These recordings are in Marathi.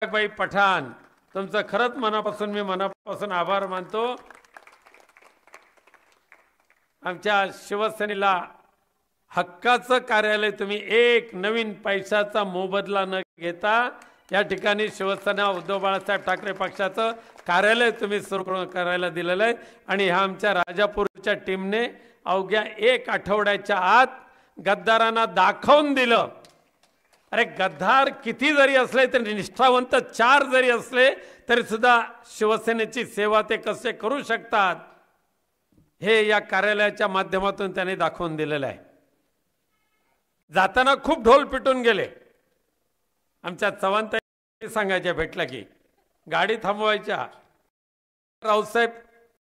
बाई पठाण, तुमचं खरंच मनापासून मी मनापासून आभार मानतो। आमच्या शिवसेनेला हक्काचं कार्यालय तुम्ही एक नवीन पैशाचा मोबदला न घेता या ठिकाणी शिवसेना उद्धव बाळासाहेब ठाकरे पक्षाचं कार्यालय तुम्ही सुरू करायला दिलेलं आहे। आणि ह्या आमच्या राजापूरच्या टीमने अवघ्या एक आठवड्याच्या आत गद्दारांना दाखवून दिलं। अरे गद्दार किती जरी असले तरी निष्ठावंत 4 जरी असले तरी सुद्धा शिवसेनेची सेवा ते कसे करू शकतात हे या कार्यालयाच्या माध्यमातून त्यांनी दाखवून दिलेलं आहे। जाताना खूप ढोल पिटून गेले। आमच्या चव्हाणताई सांगायच्या भेटला की गाडी थांबवायच्या, रावसाहेब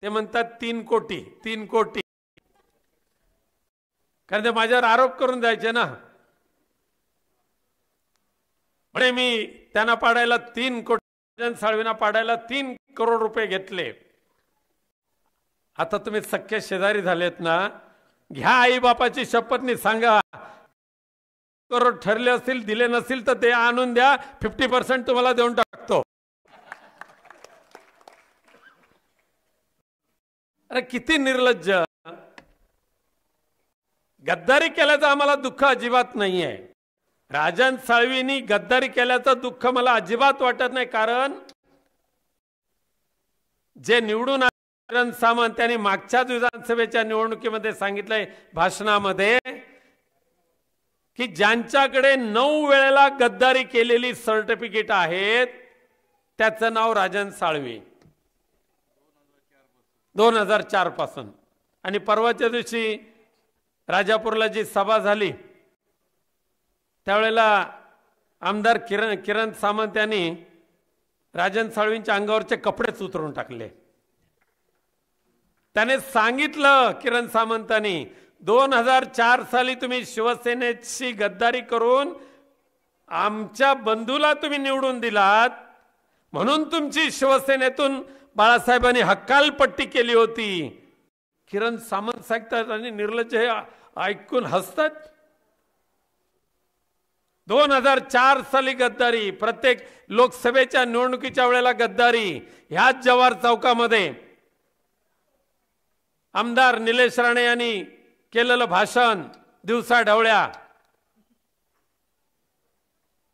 ते म्हणतात 3 कोटी 3 कोटी, कारण ते माझ्यावर आरोप करून द्यायचे ना। म्हणजे मी त्यांना पाडायला 3 कोटी, साळवींना पाडायला 3 करोड रुपये घेतले। आता तुम्ही सख्खे शेजारी झालेत ना, घ्या आई बापाची शपथनी सांगा, करोड ठरले असतील दिले नसतील तर ते आणून द्या, 50% तुम्हाला देऊन टाकतो। अरे किती निर्लज्ज। गद्दारी केल्याचं आम्हाला दुःख अजिबात नाही आहे। राजन साळवींनी गद्दारी केल्याचं दुःख मला अजिबात वाटत नाही, कारण जे निवडून किरण सामंत यांनी मागच्याच विधानसभेच्या निवडणुकीमध्ये सांगितलंय भाषणामध्ये की ज्यांच्याकडे 9 वेळेला गद्दारी केलेली सर्टिफिकेट आहेत त्याचं नाव राजन साळवी 2004 पासून। आणि परवाच्या दिवशी राजापूरला जी सभा झाली त्यावेळेला आमदार किरण सामंत यांनी राजन साळवींच्या अंगावरचे कपडेच उतरून टाकले। त्याने सांगितलं किरण सामंतांनी 2004 साली तुम्ही शिवसेनेची गद्दारी करून आमच्या बंधूला तुम्ही निवडून दिलात, म्हणून तुमची शिवसेनेतून बाळासाहेबांनी हकालपट्टी केली होती। किरण सामंत सांगतात आणि निर्लज्ज हे ऐकून हसतात। 2004 साली गद्दारी, प्रत्येक लोकसभेच्या निवडणुकीच्या वेळेला गद्दारी। ह्याच जवाहर चौकामध्ये आमदार निलेश राणे यांनी केलेलं भाषण दिवसा ढवळ्या,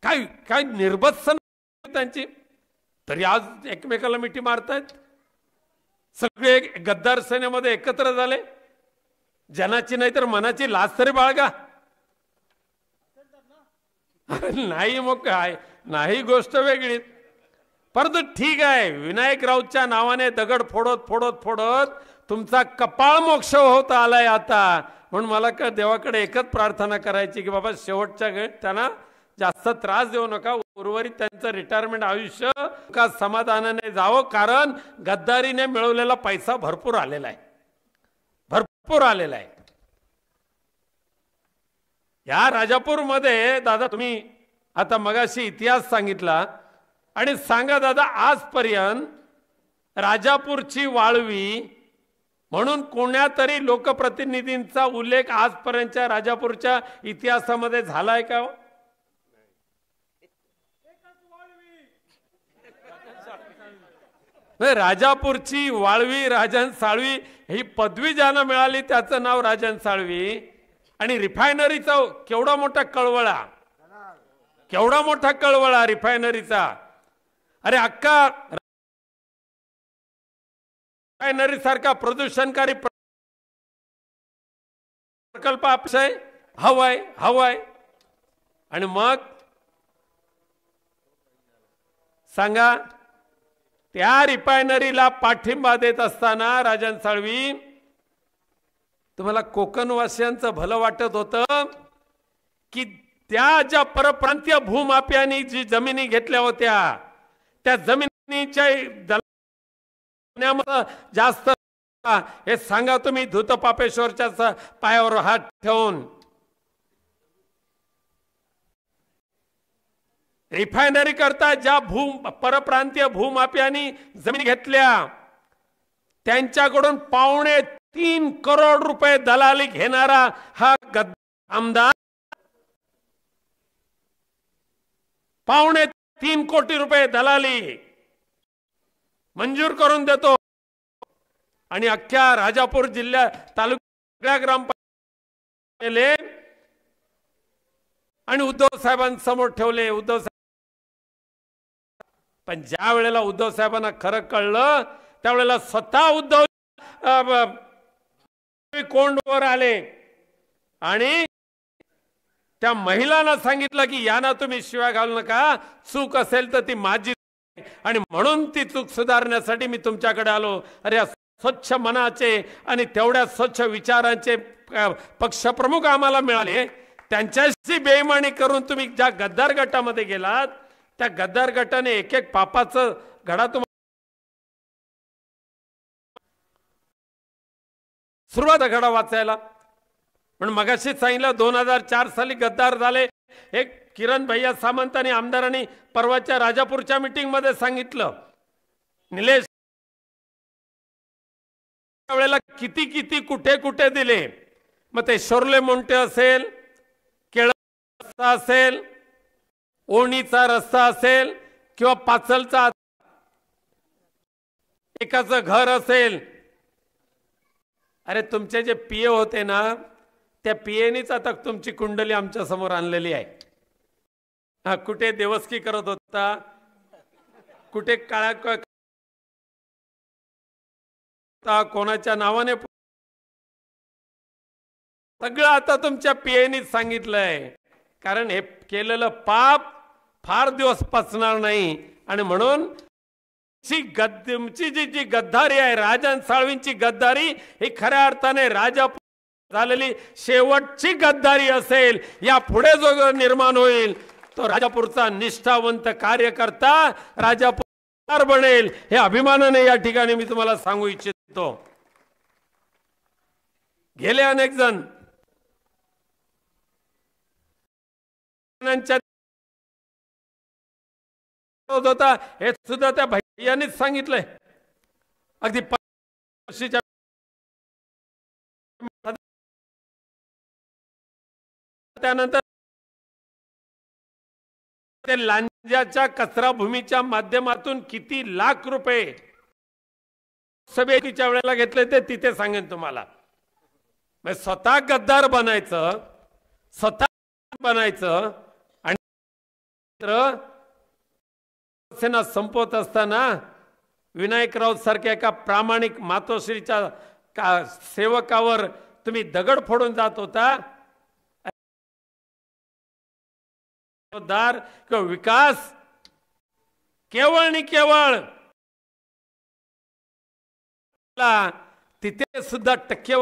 काय काय निर्बत्सन त्यांची, तरी आज एकमेकाला मिठी मारतायत। सगळे गद्दार सेनेमध्ये एकत्र झाले। जनाची नाही तर मनाची लाज तरी बाळगा। नाही मग काय, नाही गोष्ट वेगळी। परंतु ठीक आहे, विनायक राऊतच्या नावाने दगड फोडत फोडत फोडत तुमचा कपाळ मोक्ष होत आलाय आता। म्हणून मला का देवाकडे एकच प्रार्थना करायची की बाबा शेवटच्या वेळेत त्यांना जास्त त्रास देऊ नका, उर्वरित त्यांचं रिटायरमेंट आयुष्य का समाधानाने जावं, कारण गद्दारीने मिळवलेला पैसा भरपूर आलेला आहे, भरपूर आलेला आहे। या राजापूरमध्ये दादा तुम्ही आता मगाशी इतिहास सांगितला, आणि सांगा दादा आजपर्यंत राजापूरची वाळवी म्हणून कोणत्यातरी लोकप्रतिनिधींचा उल्लेख आजपर्यंतच्या राजापूरच्या इतिहासामध्ये झालाय का? राजापूरची वाळवी राजन साळवी ही पदवी ज्यांना मिळाली त्याचं नाव राजन साळवी। आणि रिफायनरीचा केवढा मोठा कळवळा, केवढा मोठा कळवळा रिफायनरीचा। अरे अक्का रिफायनरी सारखा प्रदूषणकारी प्रकल्प आपसाय हवाय। आणि मग सांगा, त्या रिफायनरीला पाठिंबा देत असताना राजन साळवी तुम्हाला कोकणवासियांचं भलं वाटत होतं की त्या ज्या परप्रांतीय भूमाफियांनी जी जमिनी घेतल्या होत्या त्या जमिनीच्या जास्त हे सांगा तुम्ही धूतपापेश्वरच्या पायावर हात ठेवून। रिफायनरी करता ज्या परप्रांतीय भूमाफियांनी जमीन घेतल्या त्यांच्याकडून 3.25 करोड रुपये दलाली घेणारा हा आमदार 3 कोटी रुपये दलाली मंजूर करून देतो आणि अख्ख्या राजापूर जिल्ह्यात तालुक्या ग्रामपंचायत आणि उद्धव साहेबांसमोर ठेवले. उद्धव साहेब पण ज्या वेळेला उद्धव साहेबांना खरं कळलं त्यावेळेला स्वतः उद्धव कोंडवर आले आणि त्या महिलांना सांगितलं की यांना तुम्ही शिव्या घालू नका, चूक असेल तर ती माझी आणि म्हणून ती चूक सुधारण्यासाठी मी तुमच्याकडे आलो. अरे स्वच्छ मनाचे आणि तेवढ्या स्वच्छ विचारांचे पक्षप्रमुख आम्हाला मिळाले. त्यांच्याशी बेईमानी करून तुम्ही ज्या गद्दार गटामध्ये गेलात त्या गद्दार गटाने एक एक पापाचं घडा तुम्हाला सुरुवात घडा वाचायला. म्हणून मगाशी सांगितलं 2004 साली गद्दार झाले. एक किरण भैया सामंत आणि आमदारांनी परवाच्या राजापूरच्या मीटिंग मध्ये सांगितलं निलेश वेळेला किती किती कुठे कुठे दिले. मग ते शोरले मोंटे असेल, केळ रस्ता असेल, ओणीचा रस्ता असेल किंवा पाचलचा एकाचं घर असेल. अरे तुमचे जे पीए होते ना त्या पीएनीच आता तुमची कुंडली आमच्या समोर आणलेली आहे. हा कुठे देवस्की करत होता, कुठे काळा कोणाच्या नावाने सगळं आता तुमच्या पीएनीच सांगितलंय. कारण हे केलेलं पाप फार दिवस पचणार नाही आणि म्हणून तुमची जी गद्दारी आहे राजन साळवींची गद्दारी ही खऱ्या अर्थाने राजापूर झालेली शेवटची गद्दारी असेल. या पुढे जो निर्माण होईल तो राजापूरचा निष्ठावंत कार्यकर्ता राजापूर बनेल हे अभिमानाने या ठिकाणी मी तुम्हाला सांगू इच्छितो. गेले अनेक जण होता हे सुद्धा त्या भैयानीच सांगितलंय. अगदी त्यानंतर ते लांजाच्या कचरा भूमीच्या माध्यमातून किती लाख रुपये सभेच्या वेळेला घेतले ते तिथे सांगेन तुम्हाला. स्वतः गद्दार बनायचं, स्वतः बनायचं आणि सेना संपवत असताना विनायकराव सारख्या एका प्रामाणिक मातोश्रीच्या सेवकावर तुम्ही दगड फोडून जात होता. किंवा विकास केवळ आणि केवळ तिथे सुद्धा टक्केवारी